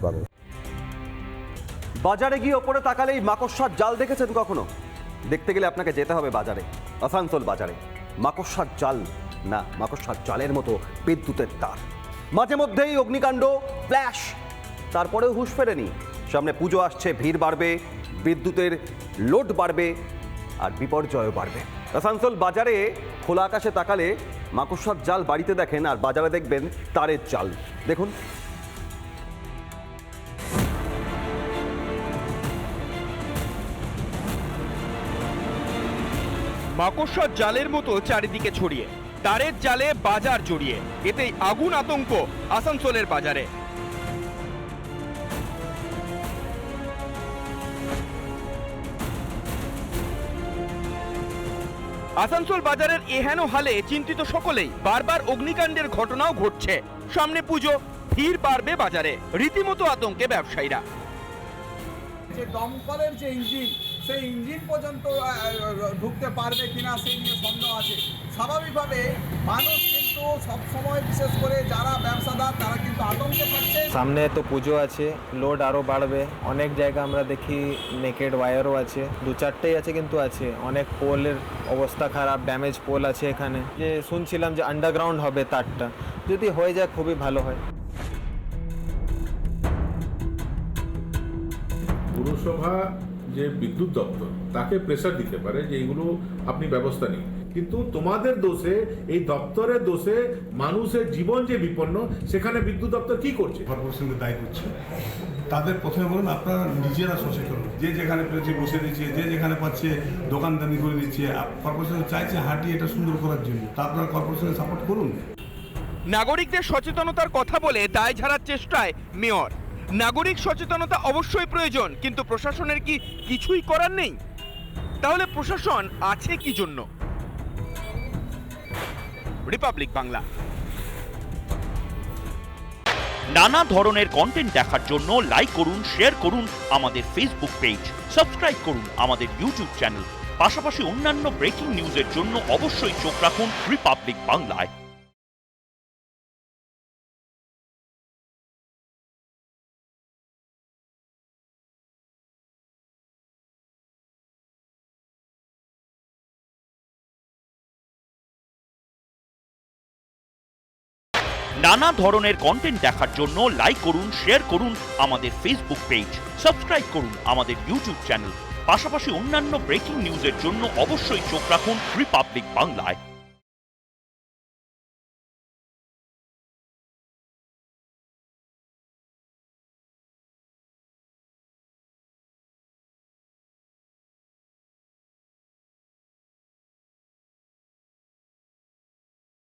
পাবে। বাজারে গিয়ে ওপরে তাকালেই মাকড়সার জাল দেখেছেন কখনো? দেখতে গেলে আপনাকে যেতে হবে বাজারে, আসানসোল বাজারে। মাকড়সার জাল না, মাকড়সার জালের মতো বিদ্যুতের তার। মাঝে মধ্যেই অগ্নিকাণ্ড, ফ্ল্যাশ, তারপরেও হুঁশ ফেরেনি। সামনে পুজো আসছে, ভিড় বাড়বে, বিদ্যুতের লোড বাড়বে, আর বিপর্যয়ও বাড়বে। আসানসোল বাজারে খোলা আকাশে তাকালে মাকড়সার জাল বাড়িতে দেখেন, আর বাজারে দেখবেন তারের জাল। দেখুন। মাকড়সার জালের মতো চারিদিকে ছড়িয়ে, তারের জালে বাজার জড়িয়ে, এতেই আগুন আতঙ্ক আসানসোলের বাজারে। আসানসোল বাজারের এহেন হালে চিন্তিত সকলেই। বারবার অগ্নিকাণ্ডের ঘটনাও ঘটছে। সামনে পুজো, ভিড় বাড়বে বাজারে, রীতিমতো আতঙ্কে ব্যবসায়ীরা। যে দমকলের যে ইঞ্জিন, সেই ইঞ্জিন পর্যন্ত ঢুকতে পারবে কিনা সেই নিয়ে সন্দেহ আছে। স্বাভাবিকভাবে মানুষ কিন্তু সবসময়, বিশেষ করে যারা ব্যবসাদার, তারা কিন্তু আতঙ্কে থাকছে। সামনে তো পুজো আছে, লোড আরও বাড়বে। অনেক জায়গা আমরা দেখি নেকেড ওয়্যারও আছে, 2-4টেই আছে, কিন্তু আছে অনেক পোলের অবস্থা খারাপ, ড্যামেজ পোল আছে এখানে। যে শুনছিলাম যে আন্ডারগ্রাউন্ড হবে তারটা, যদি হয়ে যায় খুবই ভালো হয়। পুরসভা যে বিদ্যুৎ দপ্তর তাকে প্রেসার দিতে পারে যে এইগুলো আপনি ব্যবস্থা নিন, কিন্তু তোমাদের দোষে, এই দপ্তরের দোষে মানুষের জীবন যে বিপন্ন, সেখানে বিদ্যুৎ দপ্তর কি করছে? কর্পোরেশনকে দায়ী করছে। তাদের প্রথমে বলুন আপনারা নিজেরা সচেতন, যে যেখানে পেরেছে বসে দিচ্ছে, যে যেখানে পাচ্ছে দোকানদানি করে দিচ্ছে। কর্পোরেশন চাইছে হাঁটি এটা সুন্দর করার জন্য, তা আপনারা কর্পোরেশনের সাপোর্ট করুন। নাগরিকদের সচেতনতার কথা বলে দায় ঝাড়ার চেষ্টায় মেয়র। নাগরিক সচেতনতা অবশ্যই প্রয়োজন, কিন্তু প্রশাসনের কি কিছুই করার নেই? তাহলে প্রশাসন আছে কি জন্য? রিপাবলিক বাংলা। নানা ধরনের কন্টেন্ট দেখার জন্য লাইক করুন, শেয়ার করুন আমাদের ফেসবুক পেজ, সাবস্ক্রাইব করুন আমাদের ইউটিউব চ্যানেল। পাশাপাশি অন্যান্য ব্রেকিং নিউজের জন্য অবশ্যই চোখ রাখুন রিপাবলিক বাংলায়। নানা ধরনের কন্টেন্ট দেখার জন্য লাইক করুন, শেয়ার করুন আমাদের ফেসবুক পেজ, সাবস্ক্রাইব করুন আমাদের ইউটিউব চ্যানেল। পাশাপাশি অন্যান্য ব্রেকিং নিউজের জন্য অবশ্যই চোখ রাখুন রিপাবলিক বাংলায়।